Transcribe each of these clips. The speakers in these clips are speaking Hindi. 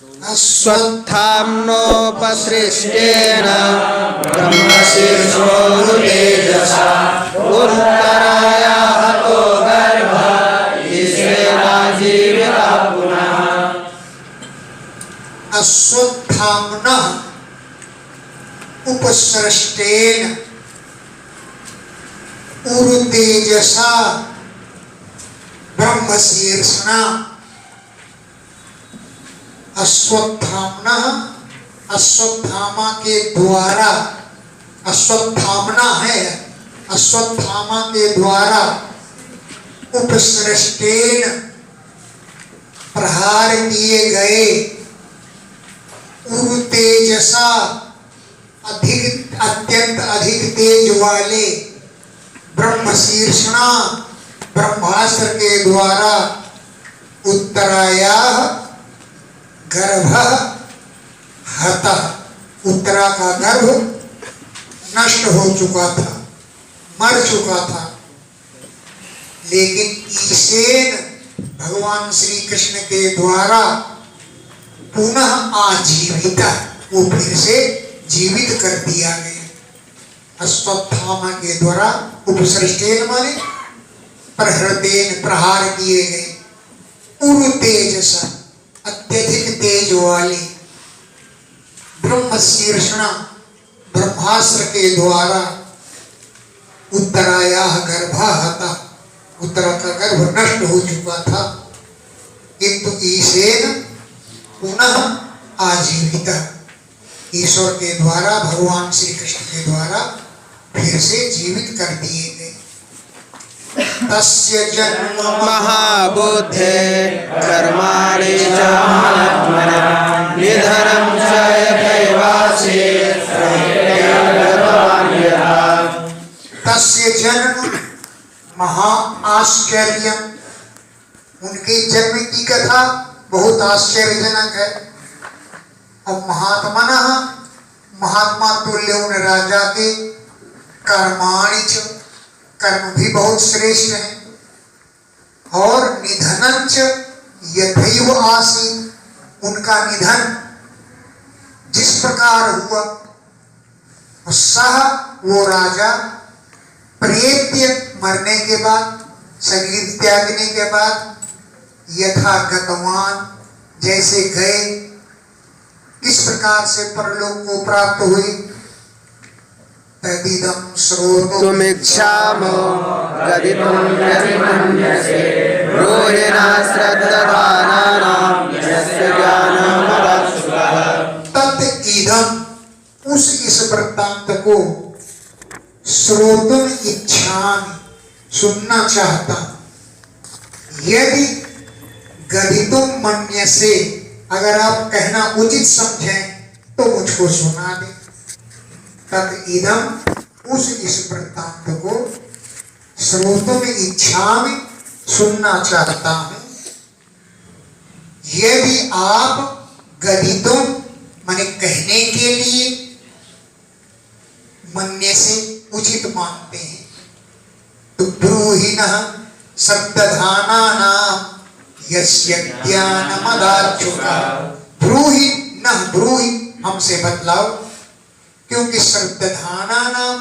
अश्वत्थाम्नोपसृष्टेन ब्रह्मशीर्षो तेजसा उत्तराया हतो गर्भ ईश्वराजीविता पुनः। अश्वत्थाम्ना उपसृष्टेन उरुतेजसा ब्रह्मशीर्षना। अश्वत्थाम्ना अश्वत्थामा के द्वारा, अश्वत्थाम्ना है, अश्वत्थामा के द्वारा उपसृष्टेन प्रहार किए गए उरुतेजसा अधिक अत्यंत अधिक तेज वाले ब्रह्मशीर्षणा ब्रह्मास्त्र के द्वारा उत्तराया गर्भ हता। उत्तरा का गर्भ नष्ट हो चुका था, मर चुका था, लेकिन ईशेन भगवान श्री कृष्ण के द्वारा पुनः आजीवित, वो फिर से जीवित कर दिया गया। अश्वत्थामा के द्वारा उपसृष्टेन माने प्रहृतेन प्रहार किए गए, उरुतेजसा अत्यधिक तेज वाले ब्रह्मशीर्षणा ब्रह्मास्त्र के द्वारा उत्तराया गर्भा हता। उत्तरा का गर्भ नष्ट हो चुका था, किंतु ईशेन पुनः आजीवित, ईश्वर के द्वारा भगवान श्री कृष्ण के द्वारा फिर से जीवित कर दिए गए। तस्य जन्म महाबुद्धे कर्माणि च महात्मनः निधनं च यथैवासि सर्वज्ञानवान्यः। तस्य जन्म महा आश्चर्य, उनके जन्म की कथा बहुत आश्चर्यजनक है। और महात्मनः महात्मा तुल्य उन राजा के कर्माणि च कर्म भी बहुत श्रेष्ठ हैं। और निधनंच यथैव आसीत्, उनका निधन जिस प्रकार हुआ, सह वो राजा प्रेत्य मरने के बाद, शरीर त्यागने के बाद, यथा गतवान जैसे गए, किस प्रकार से परलोक को प्राप्त हुए। तदिदं श्रोतुमिच्छामो गदितुं यदिमन्यसे ब्रूहिणा श्रद्धानानां यस्य ज्ञानमदाच्छुकः। तदिदं उस इस वृत्तांत को श्रोतुम इच्छामि सुनना चाहता, यदि गदितुम मन्यसे अगर आप कहना उचित समझें तो मुझको सुना दे। तदिदं उस इस वृत्तांत को श्रोतुम इच्छामि सुनना चाहता हूं, यदि आप गदितुम माने कहने के लिए, मन्य से उचित मानते हैं, तो ब्रूहिणः शब्दधानानां यस्य ज्ञानमदाच्छुकः। ब्रूहि न ब्रूहि हमसे बतलाओ, क्योंकि श्रद्धाना नाम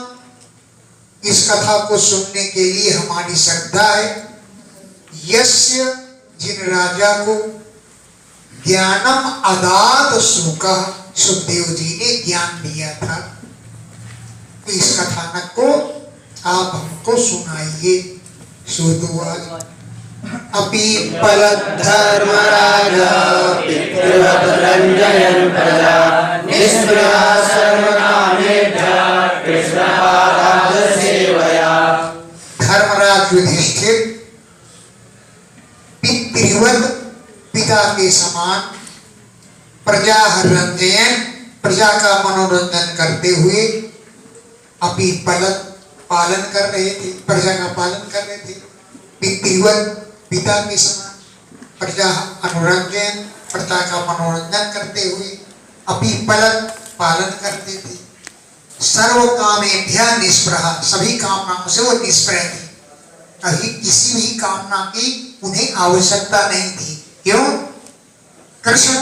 इस कथा को सुनने के लिए हमारी श्रद्धा है। यस्य जिन राजा को ज्ञानम अदात सुका, सुखदेव जी ने ज्ञान दिया था, इस कथानक को आप हमको सुनाइए। श्रुतुवाच अपि पलद्धर्मराजा पितृवत् रञ्जयन् प्रजा निःस्पृहा सर्वकामेभ्यः कृष्णपादाब्ज सेवया। धर्मराज युधिष्ठिर पितृवत् पिता के समान प्रजा रंजयन प्रजा का मनोरंजन करते हुए अपि पलत पालन कर रहे थे, प्रजा का पालन कर रहे थे। पितृवत् पिता के समान प्रजा अनुरंजन प्रजा का मनोरंजन करते हुए अपि पलत पालन करते थे। सर्व कामेभ्यः निष्प्रहा, सभी कामनाओं से वो निष्प्रह थे, कहीं किसी भी कामना की उन्हें आवश्यकता नहीं थी। क्यों? कृष्ण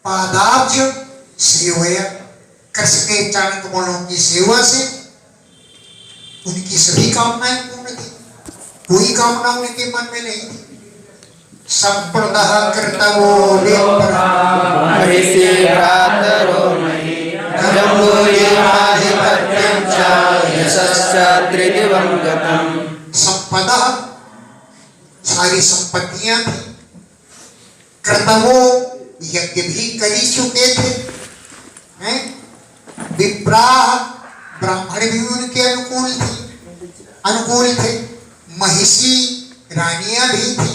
पादाब्ज सेवया, कृष्ण के चरण कमलों की सेवा से उनकी सभी कामनाएं पूर्ण थी, कोई कामना उनके मन में नहीं थी। संप्रदः कृतवो विप्रा महिषी भ्रातरो महि जम्बूद्वीपाधिपत्यं च यशश्च त्रिदिवं गतम्। संपदा सारी संपत्तियां थी, कृतवो यज्ञ भी कर ही चुके थे, हैं? विप्राह ब्राह्मण भी उनके अनुकूल थे, महिषी रानियां भी थी,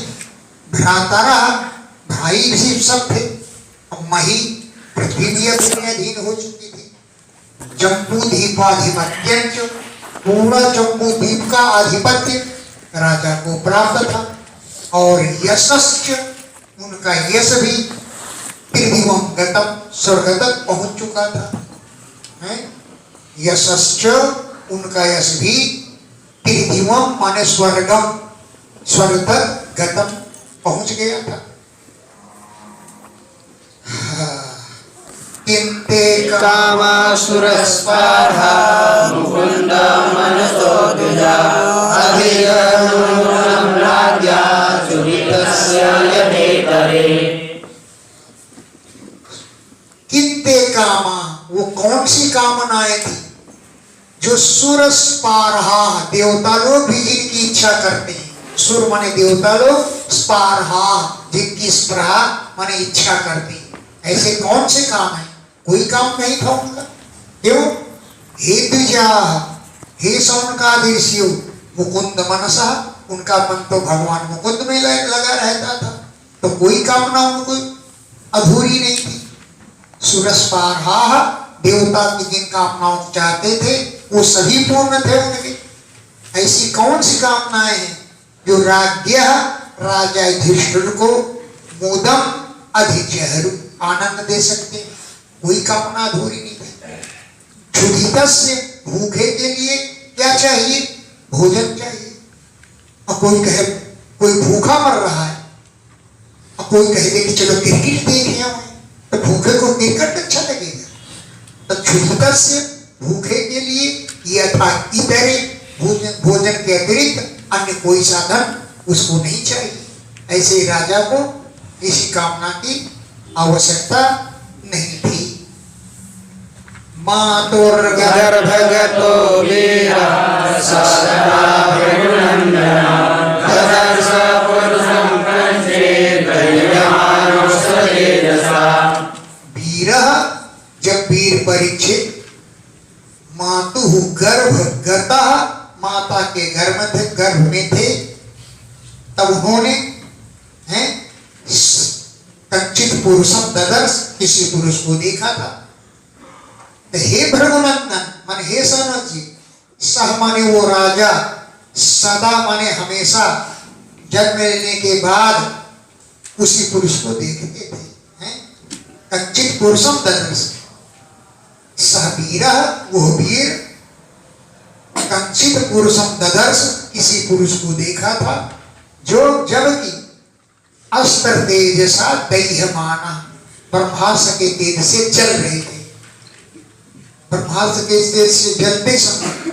भ्रातारा भाई भी सब थे, मही पृथ्वी भी अपने अधीन हो चुकी थी। जम्बूद्वीपाधिपत्य, पूरा जम्बू द्वीप का आधिपत्य राजा को प्राप्त था, और यशश्च उनका यश भी त्रिदिवं गतम स्वर्ग तक पहुंच चुका था, हैं? यशश्च उनका यश भी त्रिदिवं माने स्वर्गम, स्वर्ग तक गतम पहुंच गया था। किन्ते कामासुरस्पर्धा मुकुन्द मनसो द्विजा अधिगमनं राज्ञा चुरितस्य यथेतरे। किन्ते कामा, वो कौन सी कामनाएं थी जो सुर स्पारहा, देवता लोग भी जिनकी इच्छा करते हैं। सुर माने देवता लोग, स्पारहा जिनकी स्पृहा माने इच्छा करते हैं। ऐसे कौन से काम है? कोई काम नहीं था उनका। क्यों? हे द्विजा, हे सौनकाधीश्यो, मुकुंद मनसा, उनका मन तो भगवान मुकुंद में लगा रहता था, तो कोई कामना उनको अधूरी नहीं थी। सुरस्पारहा, देवता की जिन कामनाओं चाहते थे वो सभी पूर्ण थे उनके। ऐसी कौन सी कामनाएं हैं जो राज्ञ राजा युधिष्ठिर को मोदम अधिजहरु आनंद दे सकते हैं? कोई कामना अधूरी नहीं थी। क्षुधितस्य, भूखे के लिए क्या चाहिए? भोजन चाहिए। और कोई कहे कोई भूखा मर रहा है, और कोई कहे कि चलो क्रिकेट देख आए, तो भूखे को क्रिकेट अच्छा लगेगा। तो क्षुधितस्य, भूखे के लिए, यथा इतरे, भोजन के अतिरिक्त अन्य कोई साधन उसको नहीं चाहिए। ऐसे राजा को किसी कामना की आवश्यकता नहीं थी। गर्भगतो वीरः सदा भृगुनन्दनः ददर्श पुरुषं कंसे दह्यमानो स्वतेजसा। वीरः, जब वीर परीक्षित मातुः गर्भगतः, माता के गर्भ में थे, तब उन्होंने कंचित पुरुषम ददर्श, किसी पुरुष को देखा था। तो हे भृगुनंदन माने हे सनत जी, सह माने वो राजा, सदा माने हमेशा, जन्म लेने के बाद उसी पुरुष को देखते थे। कंचित पुरुषम ददर्श, सह वीरः, वो वीर, कंचित पुरुषम ददर्श, किसी पुरुष को देखा था जो जबकि अस्त्र तेजसा दह्यमाना, ब्रह्मास्त्र के तेज से जल रहे थे। ब्रह्मास्त्र के तेज से जलते समय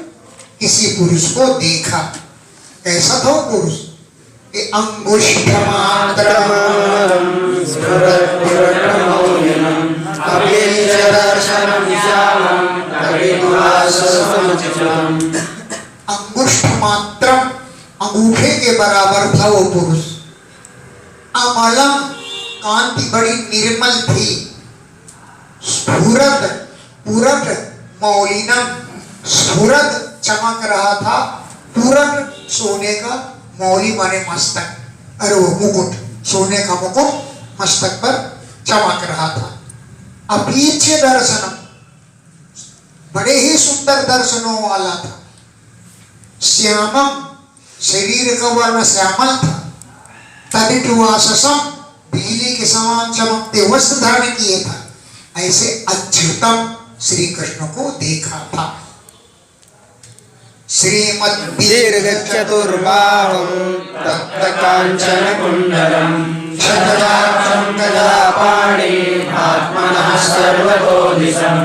किसी पुरुष को देखा। कैसा था वो पुरुष? कि अंगुष्ठमात्रम अंगुष्ठ मात्रम, अंगूठे के बराबर था वो पुरुष। अमलम, कांति बड़ी निर्मल थी। स्फुरत, पूरत मौलिनम, स्फुरत चमक रहा था। पूरत सोने का, मौली माने मस्तक, अरे वो मुकुट, सोने का मुकुट मस्तक पर चमक रहा था। अपीच्य दर्शनम, बड़े ही सुंदर दर्शनों वाला था। श्यामम, शरीर का वर्ण श्यामल था। तदिटवाससम, बिजली के समान चमकते वस्त्र धारण किए था। ऐसे अच्युतम, श्री कृष्ण को देखा था। श्रीमद् दीर्घचतुर्बाहुं तप्तकाञ्चन कुण्डलं शतजाक्षं गदापद्मं पाणि आत्मनः सर्वतो दिशम्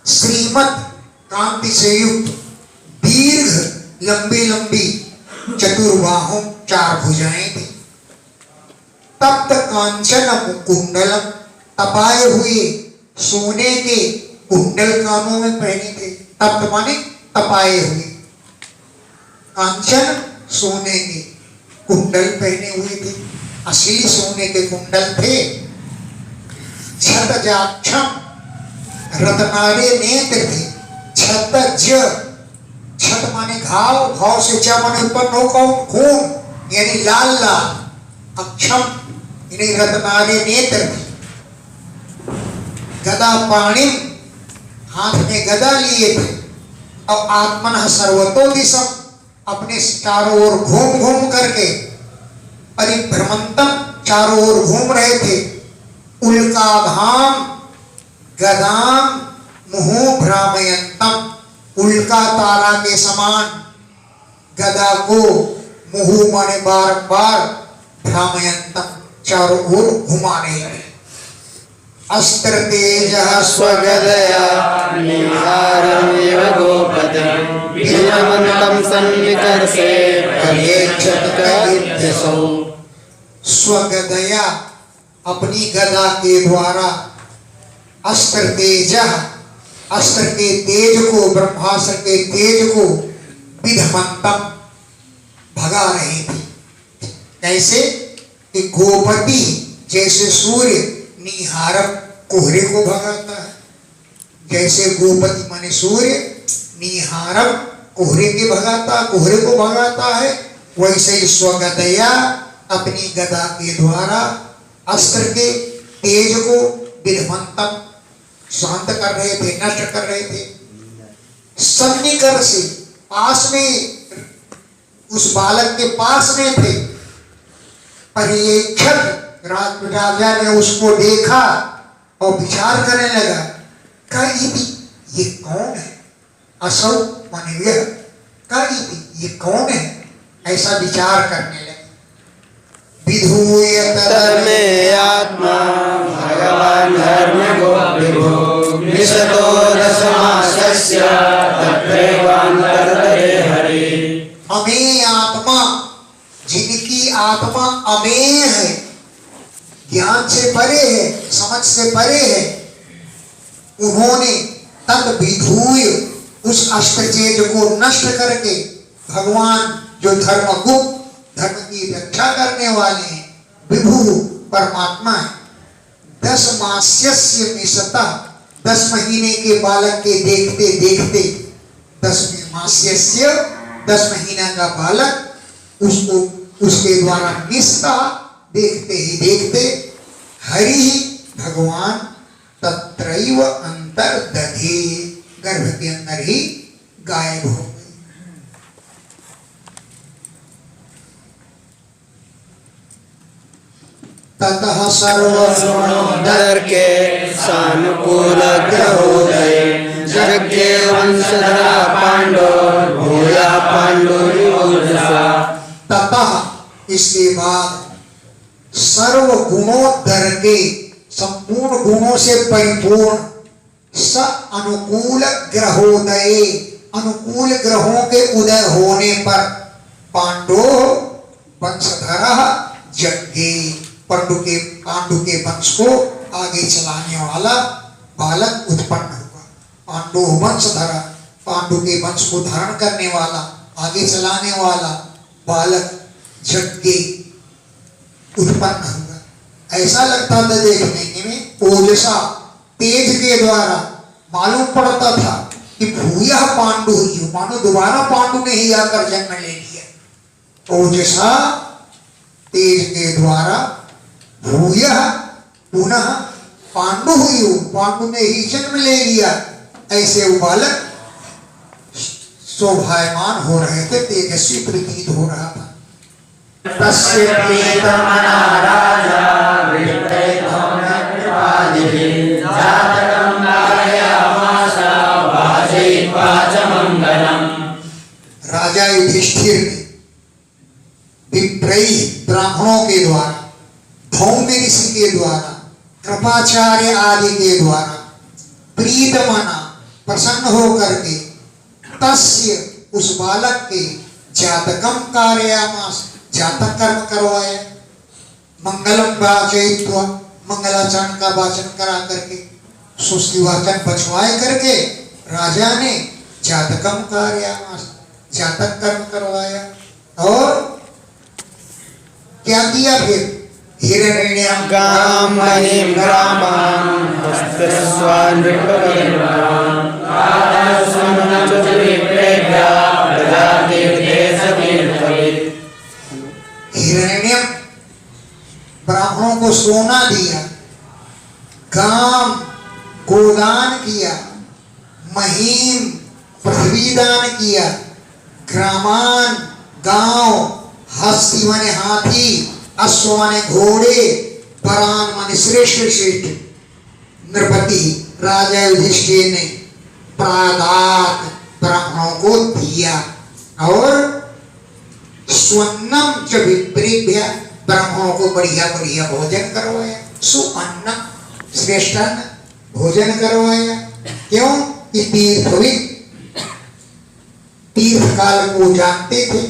श्रीमत कांति से युक्त दीर्घ लंबी लंबी चतुर्बाहों 4 भुजाएं थी। तप्त कांचन कुंडलम, तपाए हुए सोने के कुंडल कानों में पहने थे। तप्त माने तपाए हुए, कांचन सोने के कुंडल पहने हुए थे, असली सोने के कुंडल थे। छतजाक्षम, रत्नारे नेत्र थे। छतज, छत माने घाव, घाव से च माने उत्पन्न हो खून, यानी लाल लाल। अक्षम यानी रत्नारे नेत्र थे। गदा पाणि, हाथ में गदा लिए थे। और आत्मनः सर्वतो दिशम, अपने चारों ओर घूम घूम करके परिभ्रमंतम, चारों ओर घूम रहे थे। उल्काधाम गदाम मुहु भ्रामयंतम, उल्का तारा के समान गदा को मुहु माने बार बार, भ्रामयंतम चारों ओर घुमा रहे थे। अस्त्र तेज स्वगदया निहारमिव गोपतिं विलमन्तं सन्निकर्षे पर्येक्षत कदित्यसौ। स्वगदया, अपनी गदा के द्वारा, अस्त्र तेज, अस्त्र के तेज को, ब्रह्मास्त्र के तेज को, विधमंतम भगा रही थी। कैसे कि गोपति जैसे सूर्य निहारम कोहरे को भगाता है, जैसे गोपति माने सूर्य निहारम कोहरे के भगाता, कोहरे को भगाता है, वैसे ही स्वगदया अपनी गदा के द्वारा अस्त्र के तेज को विधमंतम शांत कर रहे थे, नष्ट कर रहे थे। सन्निकर से, पास में, उस बालक के पास में थे। पर्येक्षक, राजा ने उसको देखा और विचार करने लगा, ये कौन है? असौ माने यह, ये कौन है? ऐसा विचार करने लगे। विधूय तन्मे आत्मा भगवान् धर्मगो विभो निशतो दशमासस्य तत्रैवान्तर्तरे हरि। अमेय आत्मा, जिनकी आत्मा अमेय है, ज्ञान से परे है, समझ से परे है, उन्होंने तद विधूय, उस अस्त्रचेज को नष्ट करके, भगवान जो धर्मगुप्त, धर्म की रक्षा करने वाले हैं, विभु परमात्मा है। 10 मास्यस्य निशता, 10 महीने के बालक के देखते देखते, 10 मास्यस्य 10 महीना का बालक, उसको उसके द्वारा निष्ठा देखते ही देखते, हरि भगवान तत्रैव अंतर्दधे, गर्भ के अंदर ही गायब हो गए। ततः सर्वगुणोदर के सानुकूल ग्रहोदय यज्ञ वंशधरा पांडो भूया पांडुर्योजसा। ततः, इसके बाद सर्व गुणोत्तर के, संपूर्ण गुणों से परिपूर्ण, स अनुकूल ग्रहोदय, अनुकूल ग्रहों के उदय होने पर, पांडो वंशधर यज्ञे, पांडु के वंश को आगे चलाने वाला बालक उत्पन्न हुआ। पांडु वंशधर, पांडु के वंश को धारण करने वाला, आगे चलाने वाला बालक यज्ञ उत्पन्न हुआ। ऐसा लगता था देखने में, ओजसा तेज के द्वारा मालूम पड़ता था कि भूया पांडु ही, मानो दोबारा पांडु ने ही आकर जन्म ले लिया। ओजसा तेज के द्वारा, भूया पुनः पांडु हुई, पांडु ने ही जन्म ले लिया। ऐसे वो बालक शोभायमान हो रहे थे, तेजस्वी प्रतीत हो रहा था। तस्य प्रीतमना राजा विप्रयतोऽनकृपादिभिः जातकं कारयामास वाजयित्वा च मङ्गलम्। राजा युधिष्ठिर ने विप्रयी ब्राह्मणों के द्वारा, धौम्य ऋषि के द्वारा, कृपाचार्य आदि के द्वारा प्रीत मना प्रसन्न होकर के तस्य उस बालक के जातकम कारयामास, जातक कर्म करवाया, मंगलम वाचयित्वा, मंगलाचरण का वाचन करा करके, सुस्ति वाचन बचवाए करके राजा ने जातकम कारयामास, जातक कर्म करवाया। और क्या किया फिर? हिरण्यम गाम मणिम ग्रामान् हस्तस्वान् विप्रवर्गान् आदर्शं च विप्रेभ्यः प्रजातीर्थे सतीर्थवित्। हिरण्यम ब्राह्मणों को सोना दिया, गाम गोदान किया, महीम पृथ्वी दान किया, ग्रामान गांव, हस्ती माने हाथी, अश्व माने घोड़े, परान माने श्रेष्ठ श्रेष्ठ, नृपति राजा युधिष्ठिर ने प्रादात ब्राह्मणों को दिया। और स्वन्नम च विप्रेभ्य, ब्राह्मणों को बढ़िया बढ़िया भोजन करवाया, सुअन्न श्रेष्ठ भोजन करवाया। क्यों? कि तीर्थविद तीर्थ काल को जानते थे,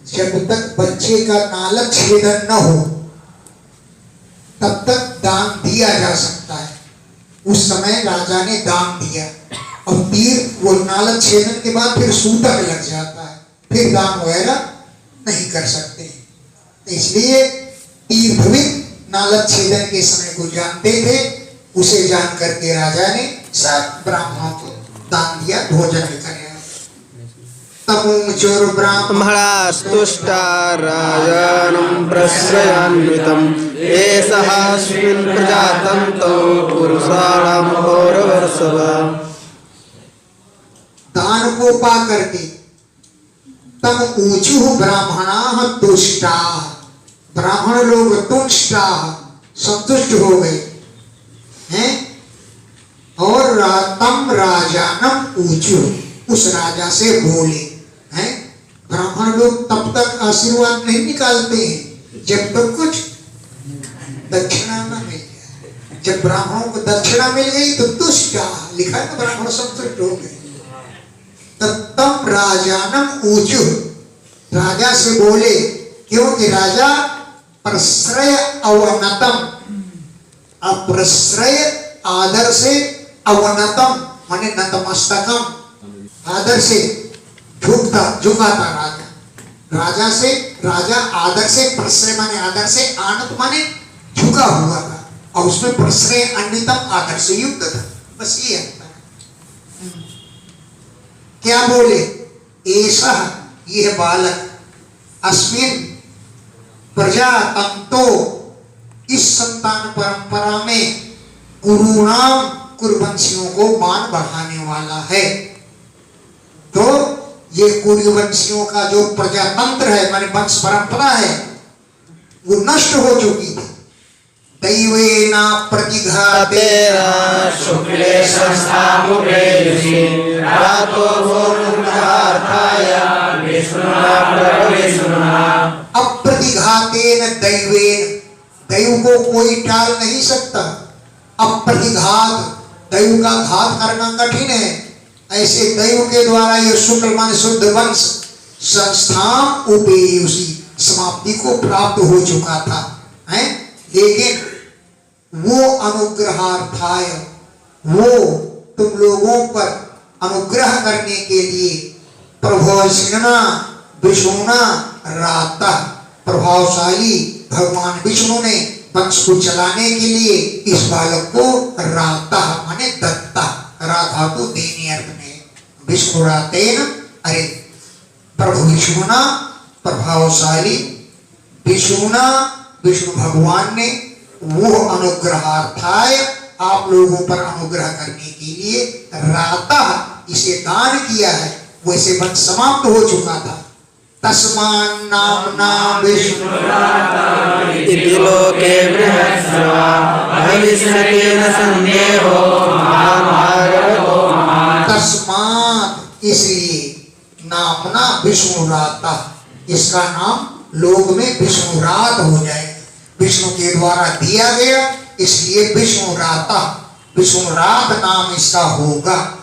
जब तक बच्चे का नालक छेदन न हो तब तक दान दिया जा सकता है। उस समय राजा ने दान दिया। अब तीर्थ वो नालक छेदन के बाद फिर सूतक लग जाता है, फिर दान वगैरह नहीं कर सकते। इसलिए तीर्थविद नालक छेदन के समय को जानते थे, उसे जान करके राजा ने सब ब्राह्मणों को दान दिया, भोजन कराया। तमुचुर ब्राह्मणास्तुष्टा राजानं प्रश्रयान्वितम् एषःस्मिन् प्रजातन्तौ पुरुषाणां पौरवर्षभ। दान को पा करके तम ऊंचु ब्राह्मणाः तुष्टाः, ब्राह्मण लोग तुष्टाः संतुष्ट हो गए हैं। और तम राजानम ऊंचु, उस राजा से बोले हैं। ब्राह्मण लोग तब तक आशीर्वाद नहीं निकालते हैं जब तक कुछ दक्षिणा न मिल जाए। जब ब्राह्मणों को दक्षिणा मिल गई तो तुष्टा लिखा है, ब्राह्मण संतुष्ट हो गए। तम राजानम ऊंचु, राजा से बोले, क्योंकि राजा प्रश्रय अवनतम, अप्रश्रय आदर से, अवनतम माने नतमस्तकम, आदर से झुका था राजा। राजा से, राजा आदर से, प्रश्रय माने आदर से, आनत माने झुका हुआ था, और उसमें प्रश्रय अन्यतम आदर से युक्त था। बस ये है। क्या बोले? ऐसा यह बालक अस्मिन प्रजातंतो, इस संतान परंपरा में कुरुणाम, कुरुवंशियों को मान बढ़ाने वाला है। तो ये कुरुवंशियों का जो प्रजातंत्र है माने वंश परंपरा है, वो नष्ट हो चुकी थी। दैवेना प्रतिघातेन शुक्ले संस्थामुखे युषि रातो भोमुखार्थाय विष्णुना प्रभविष्णुना। अप्रतिघातेन दैवेन, दैव को कोई टाल नहीं सकता। अप्रतिघात, दैव का घात करना कठिन है। ऐसे दैव के द्वारा ये शुक्ल मान शुद्ध वंश संस्थान उपेयुषि, समाप्ति को प्राप्त हो चुका था है। लेकिन वो अनुग्रहार्थाय, वो तुम लोगों पर अनुग्रह करने के लिए प्रभविष्णुना विष्णुना राता, प्रभावशाली भगवान विष्णु ने वंश को चलाने के लिए इस बालक को राता माने दत्ता, राधा को देने अर्थ में, विष्णु रातेन, अरे प्रभु विष्णुना, प्रभावशाली विष्णुना, विष्णु भगवान ने वो अनुग्रहार्थाय, आप लोगों पर अनुग्रह करने के लिए राता, इसे दान किया है। वैसे वंश समाप्त हो चुका था। तस्मान् नाम्ना विष्णुराता इति लोके बृहत्सवा भविष्यति न संदेहो महाभारतो महान्। तस्मात्, इसलिए नामना विष्णुराता, इसका नाम लोक में विष्णुरात हो जाए। विष्णु के द्वारा दिया गया, इसलिए विष्णुराता, विष्णुरात नाम इसका होगा।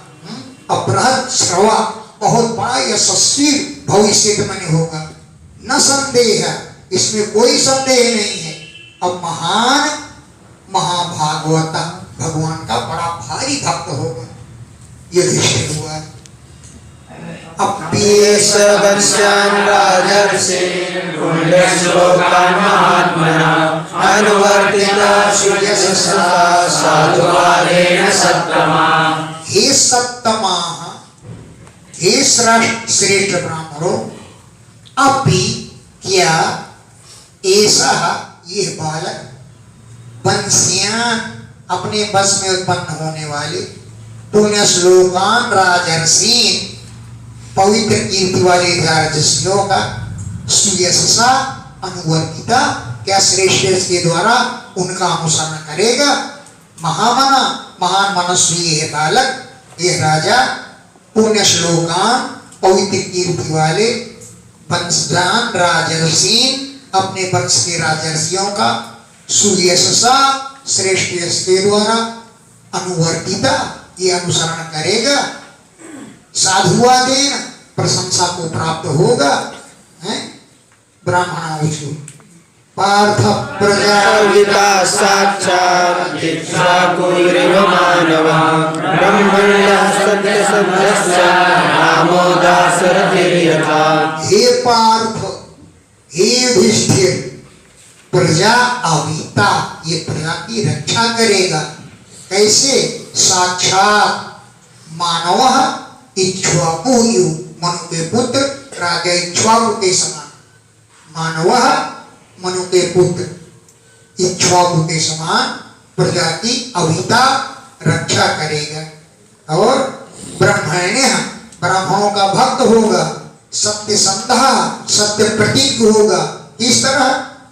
अपराध श्रवा, बहुत बड़ा यशस्वी भविष्य में होगा, न संदेह, इसमें कोई संदेह नहीं है। अब महान महाभागवता, भगवान का बड़ा भारी भक्त होगा, ये दृष्टि हुआ। अप्येष वंशान् राजर्षि पुण्यश्लोकान् महात्मनाम् अनुवर्तिता श्रुयशसा साधुवादेन सत्तमा। हे सत्तमा, हे श्रेष्ठ ब्राह्मणों, अपि क्या ऐसा ये बालक वंशियान अपने बस में उत्पन्न होने वाले पुण्य श्लोकान राजर्षीन पवित्र कीर्ति वाले राजर्षियों का सुयशसा अनुवर्तिता, क्या श्रेष्ठ के द्वारा उनका अनुसरण करेगा। महामना, महान मनस्वी है बालक, ये राजा पुण्य श्लोकान पवित्र कीर्ति वाले वंशजान राजर्षीन अपने वंश के राजर्षियों का सुयशसा श्रेष्ठ यश के द्वारा अनुवर्तिता, ये अनुसरण करेगा। साधुवादेन प्रशंसा को प्राप्त होगा। ब्राह्मणों पार्थ प्रजापिता साक्षात् इक्ष्वाकुर्व मानवः ब्रह्मण्यः सत्यसन्धस्य रामो दाशरथिर्यथा। हे पार्थ, हे युधिष्ठिर, प्रजा अविता, ये प्रजा की रक्षा करेगा। कैसे? साक्षात मानव इक्ष्वाकु, मनु के पुत्र राजा इक्ष्वाकु के समान, मानव मनु के पुत्र इक्ष्वाकु के समान प्रजा की अविता रक्षा करेगा। और ब्रह्मण्य, ब्राह्मणों का भक्त होगा। सत्य संधा, सत्य प्रतीक होगा। किस तरह?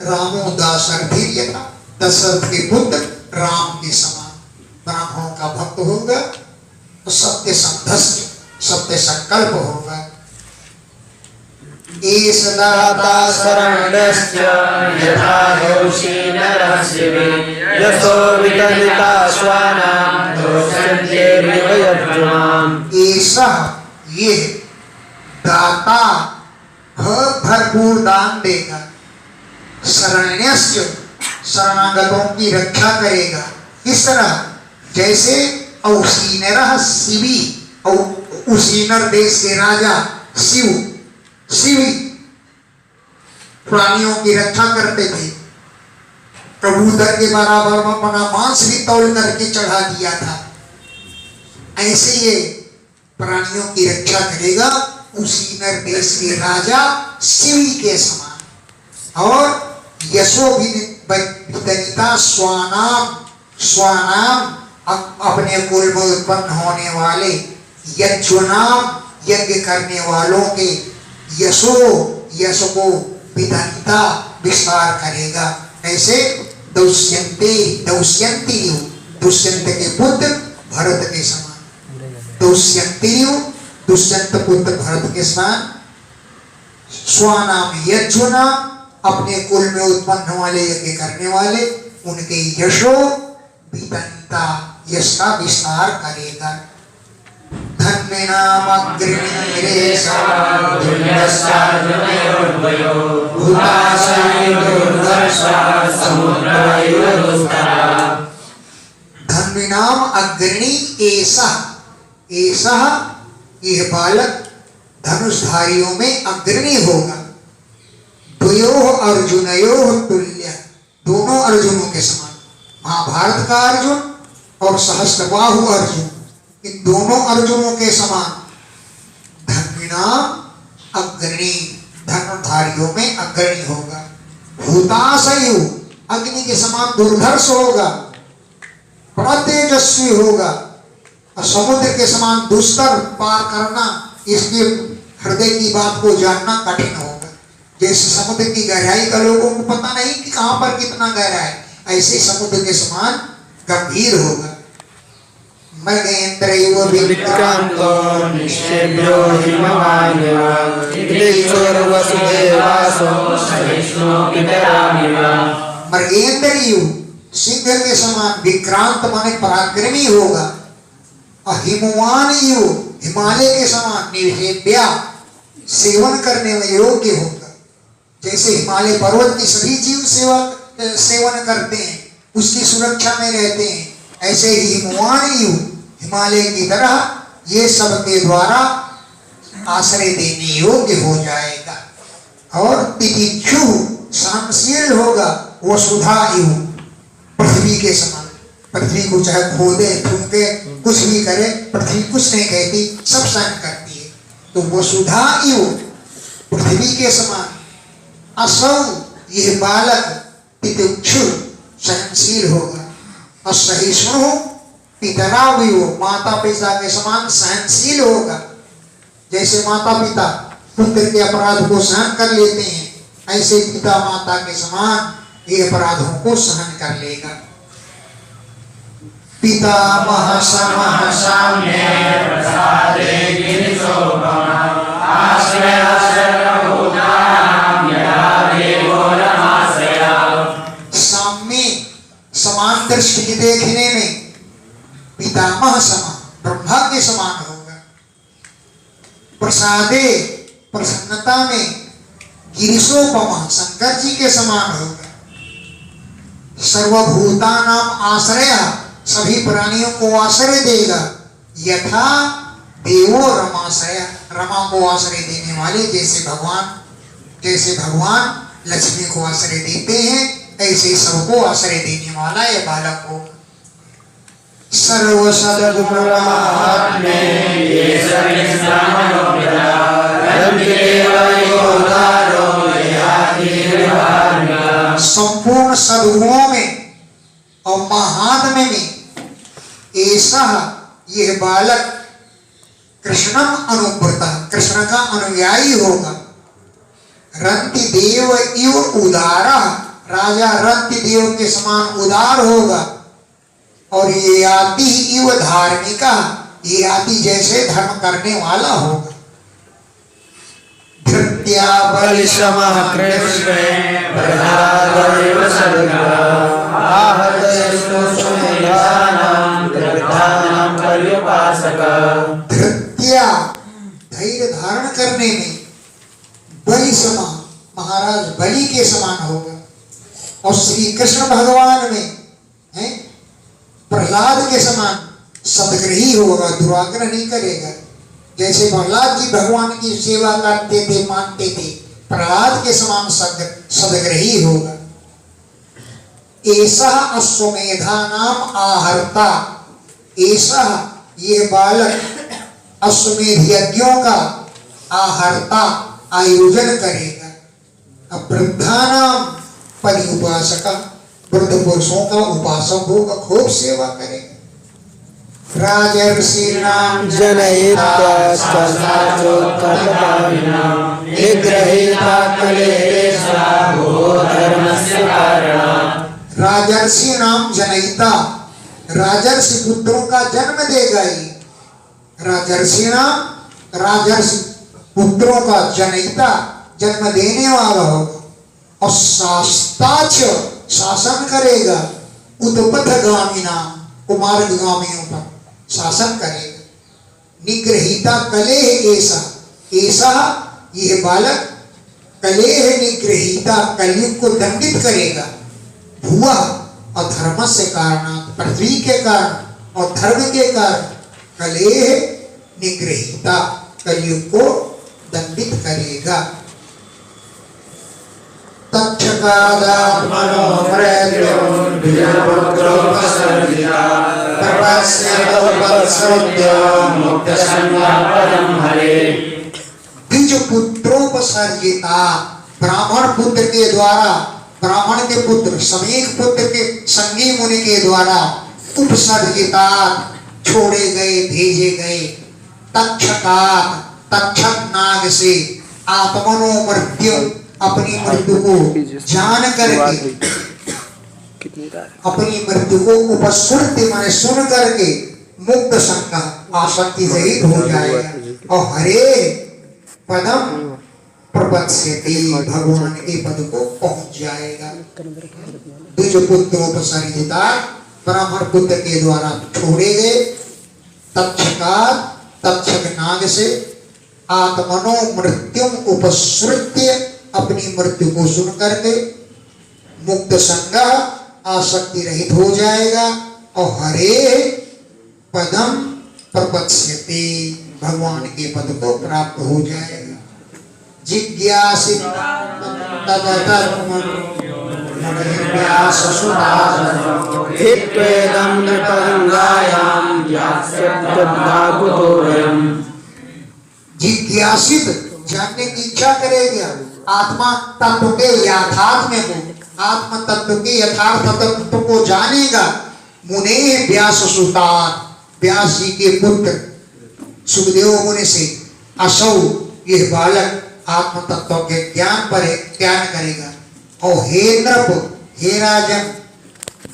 रामो दाशरथिर यथा, दशरथ के पुत्र राम के समान ब्राह्मणों का भक्त होगा। तो सत्य संधस्य, सत्य संकल्प होगा। एष दाता शरणस्य यथा योषि नरसिवे यशो वितलिता श्वानां दोषन्ते विवयद्रुमाम्। ऐसा ये दाता भरपूर दान देगा। शरण्यस्य, शरणागतों की रक्षा करेगा। किस तरह? जैसे औसीनरः शिवी, उसीनर देश के राजा शिव, शिवी प्राणियों की रक्षा करते थे। कबूतर के बराबर में अपना मांस भी तौल करके चढ़ा दिया था। ऐसे ये प्राणियों की रक्षा करेगा उसीनर देश के राजा शिवी के समान। और यशो विदनिता स्वानाम, स्वानाम अपने कुल में उत्पन्न होने वाले, यज्ञनाम यज्ञ करने वालों के यशो, यश को विदनिता विस्तार करेगा। ऐसे दुष्यंते, दुष्यंती, दुष्यंत के पुत्र भरत के समान, दुष्यंती दुष्यंत पुत्र भरत के समान। स्वानाम यज्ञना, अपने कुल में उत्पन्न वाले यज्ञ करने वाले, उनके यशो विदनिता, यश का विस्तार करेगा। धन्विनाम अग्रणी रेषा दुर्यस्तार्जुनयोर्द्वयो भूताशयोर्दर्शा समुद्रयोरुस्तरा। धन्विनाम अग्रणी ऐसा, ऐसा यह बालक धनुषधारियों में अग्रणी होगा। द्वयोः अर्जुनयोः तुल्य, दोनों अर्जुनों के समान। महाभारत का अर्जुन और सहस्त्रबाहु अर्जुन, इन दोनों अर्जुनों के समान। धन्विनाम अग्रणी, धनुर्धारियों में अग्रणी होगा। भूताशयु, अग्नि के समान दुर्धर्ष होगा, बड़ा तेजस्वी होगा। और समुद्र के समान दुस्तर पार करना, इसके हृदय की बात को जानना कठिन होगा। जैसे समुद्र की गहराई का लोगों को पता नहीं कि कहां पर कितना गहरा है, ऐसे समुद्र के समान गंभीर होगा। मृगेन्द्रैव विक्रांतो निक्षेप्यो हिमवान्यः वसुदेवासो सहिष्णु पितरामिव। मृगेन्द्रयु सिंह के समान विक्रांत माने पराक्रमी होगा और हिमवानयु हिमालय के समान निर्हेप्या सेवन करने में योग्य होगा। जैसे हिमालय पर्वत की सभी जीव सेवन करते हैं, उसकी सुरक्षा में रहते हैं, ऐसे ही हिमवानयु हिमालय की तरह ये सब के द्वारा आश्रय देने योग्य हो जाएगा। और तितिक्षु सहनशील होगा, वसुधायु पृथ्वी के समान, पृथ्वी को चाहे खोदे फूंके कुछ भी करे, पृथ्वी कुछ नहीं कहती, सब सहन करती है। तो वसुधायु पृथ्वी के समान, असौ यह बालक तितिक्षु सहनशील होगा, और सहिष्णु पितरावयु माता पिता के समान सहनशील होगा। जैसे माता पिता पुत्र के अपराध को सहन कर लेते हैं, ऐसे पिता माता के समान ये अपराधों को सहन कर लेगा। पितामह समः साम्ये प्रसादे गिरिशोभमा आश्रय सर्वभूतानां यदा देवो नमाश्रया। साम्य समान दृष्टि के देखने में पितामह समान ब्रह्मा के समान होगा। प्रसादे प्रसन्नता में गिरिशोपमा शंकर जी के समान होगा। सर्वभूतानां आश्रय सभी प्राणियों को आश्रय देगा। यथा देवो रमाश्रय रमा को आश्रय देने वाले जैसे भगवान लक्ष्मी को आश्रय देते हैं, ऐसे सबको आश्रय देने वाला ये बालक को। संपूर्ण सद्गुणों में और महात्म्य में ऐसा यह बालक कृष्णम अनुव्रता कृष्ण का अनुयायी होगा। रंति देव इव उदारा राजा रंति देव के समान उदार होगा। और ये आदि इव धार्मिका ये आदि जैसे धर्म करने वाला होगा। धृत्या परिश्रमः कृष्णे प्रसादेव सद्गुणः आहतयस्तु सुमेधानां धृतानां पर्युपासकः। धृत्या धैर्य धारण करने में बलि समान महाराज बलि के समान होगा। और श्री कृष्ण भगवान में है प्रहलाद के समान सदग्रही होगा, दुराग्रह नहीं करेगा। जैसे प्रहलाद जी भगवान की सेवा करते थे, मानते थे, प्रहलाद के समान सदग्रही होगा। ऐसा अश्वमेधा नाम आहर्ता ऐसा ये बालक अश्वमेध यज्ञों का आहर्ता आयोजन करेगा। अब वृद्धानाम परिउपासक वृद्ध पुरुषों का उपासक होगा, खूब सेवा करेगा। राजर्षि नाम जनयित्वा स्कंधाचोत्कटपाणिनां निगृहीता कलेशा भो धर्मस्य कारणात्। राजर्षि नाम जनयिता राजर्षि पुत्रों का जन्म देगा ही। राजर्षि नाम राजर्षि पुत्रों का जनयिता जन्म देने वाला होगा। और शास्ताच शासन करेगा उत्पथगामिना कुमार्गामियों पर शासन करेगा। निग्रहीता कलेह ऐसा ऐसा यह बालक कलेह निग्रहीता कलयुग को दंडित करेगा। भुआ और धर्म से कारण पृथ्वी के कारण और धर्म के कारण कलेह निग्रहीता कलयुग को दंडित करेगा। तक्षकादात्मनो मृत्यो द्विजपुत्रोपसर्जिता तपस्यतोपसृत्य मुक्तसंगः पदं हरे। द्विजपुत्रोपसर्जिता ब्राह्मण पुत्र के द्वारा ब्राह्मण के पुत्र समीक पुत्र के संगी मुनि के द्वारा उपसर्जिता छोड़े गए भेजे गए। तक्षकात तक्षक नाग से आत्मनो मृत्यु अपनी मृत्यु को जान करके अपनी मृत्यु को उपसृत्य माने सुन करके मुक्त संग आसक्ति रहित हो जाएगा और हरे पदम प्रपत्स्यति भगवान के पद को पहुंच जाएगा। द्विज पुत्रोपसर्जिता ब्राह्मण पुत्र के द्वारा छोड़े गए तक्षक नाग से आत्मनो मृत्युम उपसृत्य अपनी मृत्यु को सुन करके मुक्त संग आसक्ति रहित हो जाएगा और हरे पदम प्रपत्स्यति भगवान के पद को प्राप्त हो जाएगा। जिज्ञासित जिज्ञासित जानने की इच्छा करेगा आत्मा तत्व के यथार्थ में हो, आत्म तत्व के यथार्थ तत्व को जानेगा। मुने व्यास सुतार व्यास जी के पुत्र सुखदेव मुनि से असौ यह बालक आत्म तत्व के ज्ञान पर ज्ञान करेगा। और हे नृप हे राजन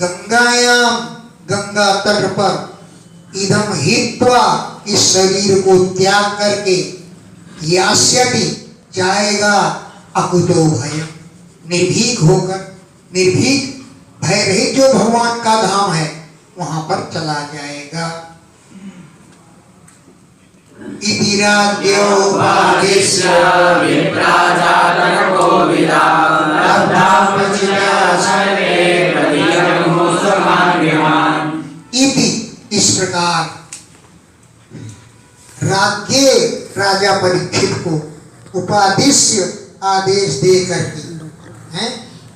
गंगायाम गंगा तट पर इदम हित्वा इस शरीर को त्याग करके यास्यति जाएगा अकुतो भय निर्भीक होकर निर्भीक भय रहित जो भगवान का धाम है वहां पर चला जाएगा। इस प्रकार राज्य राजा परीक्षित को उपादिश्य आदेश दे करके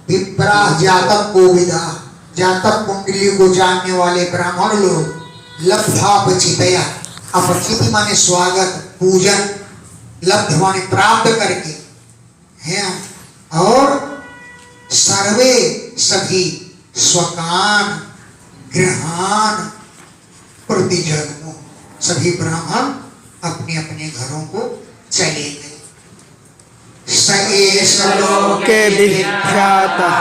विप्राह जातक को विदा जातक कुंडली को जानने वाले ब्राह्मण लोग लब्धापचितया अपचिति माने स्वागत पूजन लब्ध माने प्राप्त करके हैं और सर्वे सभी स्वकान गृहान प्रतिजग्मो सभी ब्राह्मण अपने अपने घरों को चले गए। लोके विख्याता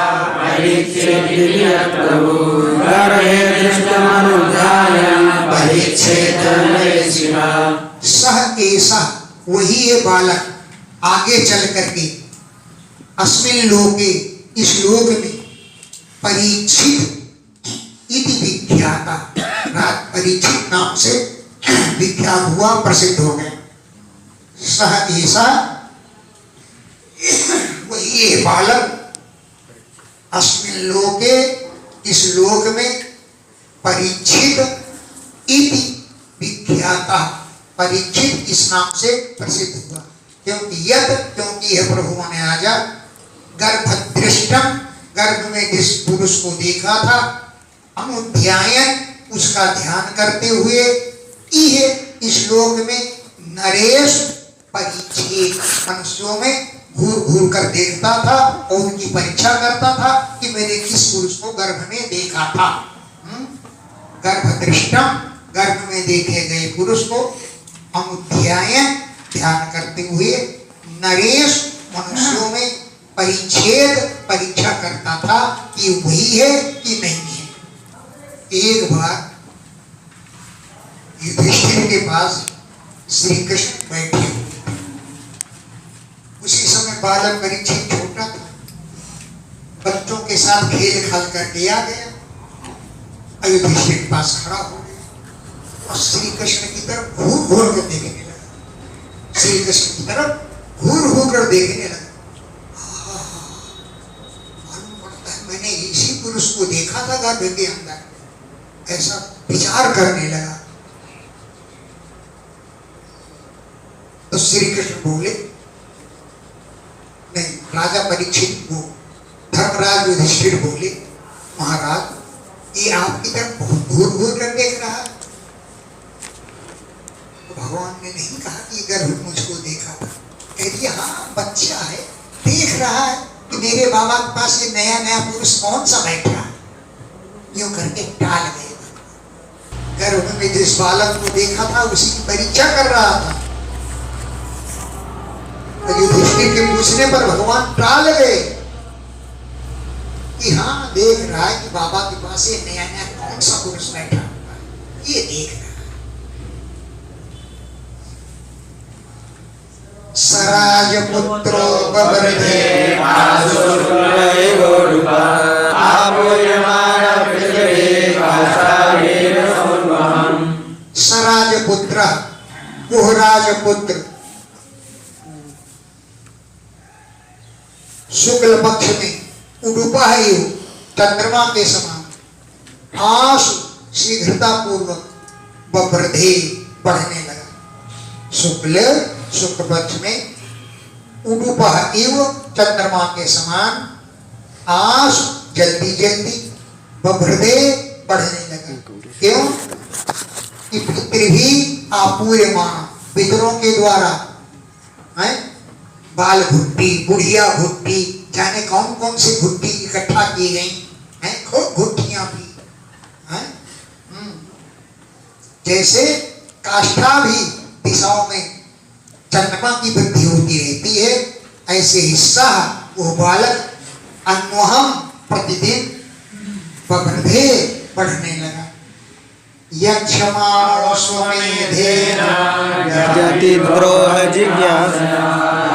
सह ऐसा वही ये बालक आगे चल करके अस्मिन लोके इस लोक में परीक्षित इति विख्याता परीक्षित नाम से विख्यात हुआ प्रसिद्ध हो गया। सह ऐसा वही ये बालक अस्मिन लोके इस लोक में परीक्षित इति विख्याता परीक्षित इस नाम से प्रसिद्ध हुआ क्योंकि यह प्रभु ने आजा गर्भदृष्टम गर्भ में जिस पुरुष को देखा था अनुध्यायन उसका ध्यान करते हुए इस लोक में नरेश परीक्षित मनुष्यों में घूर घूर कर देखता था और उनकी परीक्षा करता था कि मैंने किस पुरुष को गर्भ में देखा था। गर्भदृष्टम गर्भ में देखे गए पुरुष को अनुध्यायन ध्यान करते हुए नरेश मनुष्यों में परिच्छेद परीक्षा करता था कि वही है कि नहीं है। एक बार युधिष्ठिर के पास श्री कृष्ण बैठे हुए उसी समय बालक परीक्षित छोटा था बच्चों के साथ खेल खाल करके आ गया युधिष्ठिर के पास खड़ा हो गया और श्री कृष्ण की तरफ घूर घूर कर देखने लगा। श्री कृष्ण की तरफ घूर घूर कर देखने लगा। मालूम पड़ता है मैंने इसी पुरुष को देखा था गर्भ के अंदर ऐसा विचार करने लगा। तो श्री कृष्ण बोले नहीं राजा परीक्षित को धर्मराज युधिष्ठिर बोले महाराज ये आपकी तरफ बहुत घूर घूर कर देख रहा है। तो भगवान ने नहीं कहा कि गर्भ मुझको देखा था कह दिया हाँ बच्चा है देख रहा है कि मेरे बाबा के पास ये नया नया पुरुष कौन सा बैठा है यूं करके टाल गए। गर्भ में जिस बालक को देखा था उसी की परीक्षा कर रहा था। युधिष्ठिर के पूछने पर भगवान टाल गए कि हाँ देख रहा है कि बाबा के पास ये नया नया कौन सा पुरुष बैठा हुआ है ये देख रहा है। सराजपुत्रो बवर्धे सराजपुत्र वह राजपुत्र शुक्ल पक्ष में उडुपायु चंद्रमा के समान आशु शीघ्रता पूर्वक बवर्धे बढ़ने लगा। शुक्ल पक्ष में उडुपायु चंद्रमा के समान आशु जल्दी जल्दी बवर्धे बढ़ने लगा। क्यों? कि पृथ्वी आपूर्यमान पितरों के द्वारा है बाल भुट्टी बुढ़िया भुट्टी जाने कौन कौन सी भुट्टी इकट्ठा की गई हैं, खूब भुट्टियां भी हैं। जैसे काष्ठा भी दिशाओं में चंद्रमा की वृद्धि होती रहती है, ऐसे हिस्सा वो बालक अन्वहम प्रतिदिन बवर्धे बढ़ने लगा। यक्षमाणो स्वमेधेन जतिद्रोह जिज्ञासा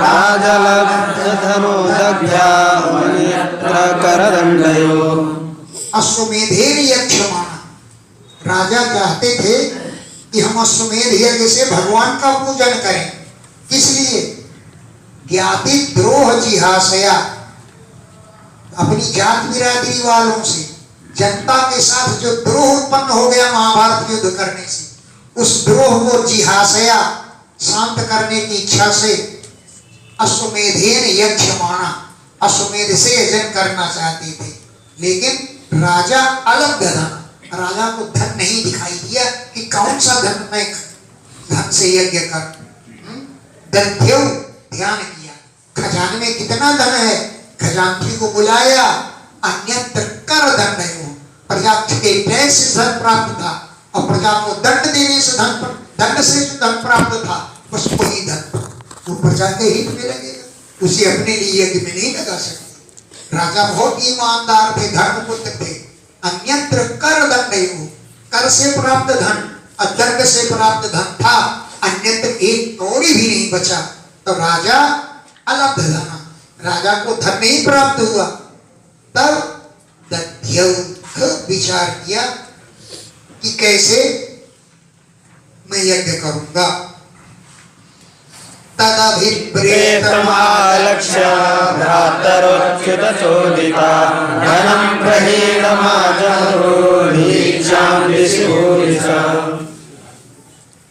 राजलब्धधनो दग्ध्या मन्यत्र करदण्डयो। अश्वमेधेन यक्षमाण, राजा चाहते थे कि हम अश्वमेध यज्ञ से भगवान का पूजन करें। इसलिए ज्ञाति द्रोह जिहासया, अपनी जात बिरादरी वालों से जनता के साथ जो द्रोह उत्पन्न हो गया महाभारत युद्ध करने से, उस द्रोह को जिहासया शांत करने की इच्छा से अश्वमेधेन यक्षमाणा, अश्वमेध से यजन करना चाहते थे। लेकिन राजा अलग धन, राजा को धन नहीं दिखाई दिया कि कौन सा धन मैं धन से यज्ञ कर। दध्यौ, ध्यान किया खजाने में कितना धन है, खजांची को बुलाया। अन्यत्र कर दंड, प्रजा के टैक्स से धन प्राप्त था और प्रजा को दंड देने से दंड से जो धन प्राप्त था बस वही धन वो प्रजा के हित में लगेगा, उसे अपने लिए यज्ञ में नहीं लगा सकते। राजा बहुत ईमानदार थे, धर्मपुत्र थे। अन्यत्र कर दंड, कर से प्राप्त धन और दंड से प्राप्त धन था, अन्यत्र एक कौड़ी भी नहीं बचा। तो राजा अलब्ध धन, राजा को धन नहीं प्राप्त हुआ। तब दध्यौ, विचार किया कि कैसे मैं यज्ञ करूंगा। तदभिप्रेतमालक्ष्य भ्रातरोच्युतचोदिता धनं प्रहेणमाजहो दीक्षां दिशोदिशा।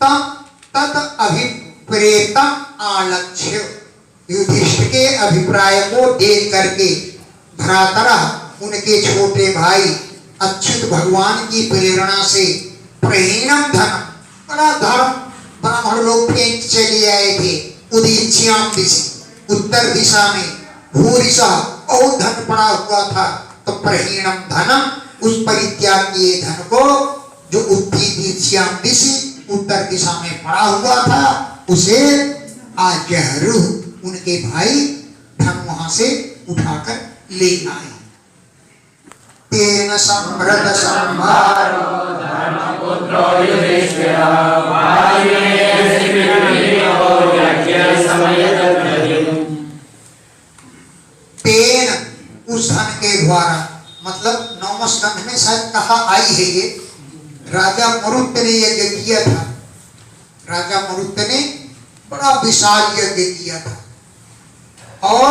तद अभिप्रेतम आलक्ष्य, युधिष्ठिर के अभिप्राय को देख करके भ्रातरा, उनके छोटे भाई अच्युत भगवान की प्रेरणा से प्रहेणम धन, बड़ा धर्म ब्राह्मण लोग फेंक चले आए थे। उदीच्याम दिशि, उत्तर दिशा में भूरिशा बहुत धन पड़ा हुआ था। तो प्रहेणम धनम, उस परित्याग किए धन को जो उदीच्याम दिशि उत्तर दिशा में पड़ा हुआ था, उसे आजहरू, उनके भाई धन वहां से उठाकर ले आए। तेन समृद्ध संभारो धर्मपुत्रो युधिष्ठिरः तेन, उस धन के द्वारा, मतलब नौम स्कंध में शायद कहा आई है ये, राजा मरुत ने यज्ञ किया था। राजा मरुत ने बड़ा विशाल यज्ञ किया था और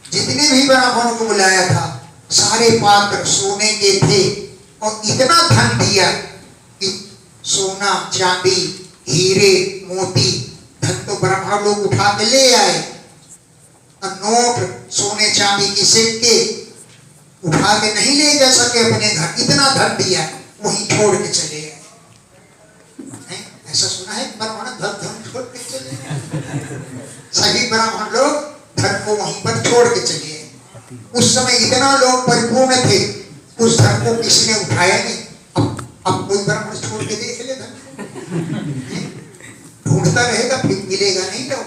जितने भी ब्राह्मणों को बुलाया था सारे पात्र सोने के थे और इतना धन दिया कि सोना चांदी हीरे मोती धन तो ब्राह्मण लोग उठा के ले आए। नोट सोने चांदी की सिक्के उठा के नहीं ले जा सके अपने घर, इतना धन दिया, वहीं छोड़ के चले गए। ऐसा सुना है ब्राह्मण धन छोड़ के चले गए, सभी ब्राह्मण लोग धन को वहीं पर छोड़ के चले गए। उस समय इतना लोग परिपूर्ण थे, उस धन को किसी ने उठाया नहीं। अब कोई ब्राह्मण छोड़ के देख ले धन, ढूंढता रहेगा फिर मिलेगा नहीं लोग।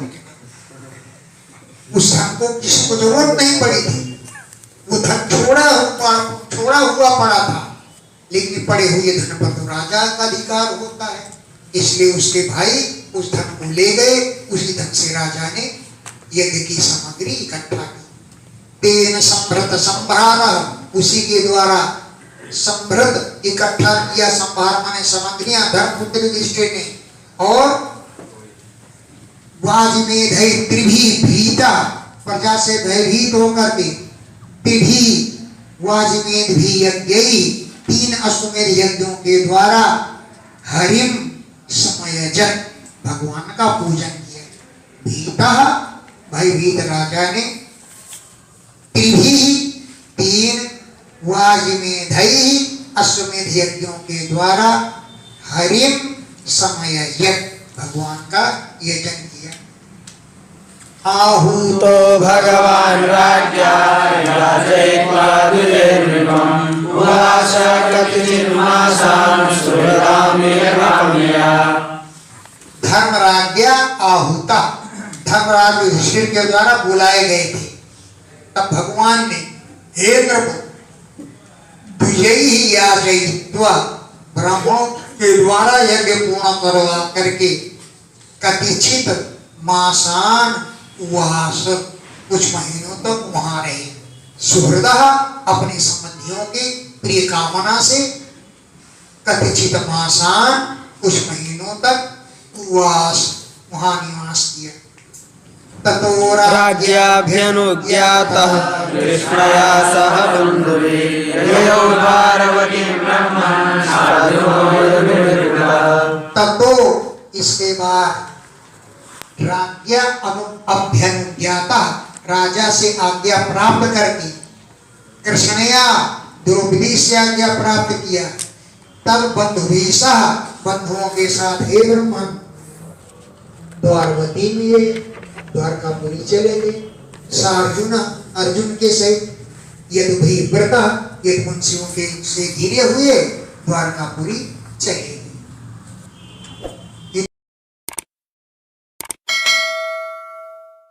उस धन को किसी को जरूरत नहीं पड़ी थी, वो धन छोड़ा हुआ पड़ा था, लेकिन पड़े हुए धन पर तो राजा का अधिकार होता है। इसलिए उसके भाई उस धन को ले गए। उसी धन से राजा ने यज्ञ की सामग्री इकट्ठा की। तेन संभृत संभार, उसी के द्वारा संभृत इकट्ठा किया। संभार माने सामग्रियां, धर्मपुत्र युधिष्ठिर ने। और वाजमेधै त्रिभी भीता, प्रजा से भयभीत होकर के त्रिभी वाजमेध भी यज्ञई, 3 अश्वमेध यज्ञों के द्वारा हरिम समयजन, भगवान का पूजन किया। भीता, भयभीत राजा ने, त्रिभी 3 वाजमेधै अश्वमेध यज्ञों के द्वारा हरिम समयजन, भगवान का यजन किया। आहूतो तो भगवान राज्याय राजयित्वा दुर्निर्मम उवाच कतिचिन्मासान् सुहृदामिरकामया। धर्मराज्ञा आहुता, धर्मराज युधिष्ठिर के द्वारा बुलाए गए थे। तब भगवान ने, हे प्रभु, विजयी याजयित्वा, ब्राह्मणों के द्वारा यज्ञ पूर्ण करवा करके कतिचित मासान उवास, कुछ महीनों तक वहां रहे। सुहृदा, अपने संबंधियों के प्रिय कामना से, कतिचित मासान, कुछ महीनों तक उवास, वहां निवास किया। ततो राज्याभ्यनुज्ञातः कृष्णया सह बन्धुभिः ययौ पार्वतीं ब्रह्मन् साधुमोदभिर्भुवः। ततो, इसके बाद राज्ञा अभ्यनुज्ञाता, राजा से आज्ञा प्राप्त करके, कृष्णया, द्रौपदी से आज्ञा प्राप्त किया। तब बंधुभिः, बंधुओं के साथ, हे ब्रह्मन, द्वारवती में द्वारकापुरी चले गए। सार्जुन, अर्जुन के सहित, यदुभिः व्रतः, यदुवंशियों के से घिरे हुए द्वारकापुरी चले गए।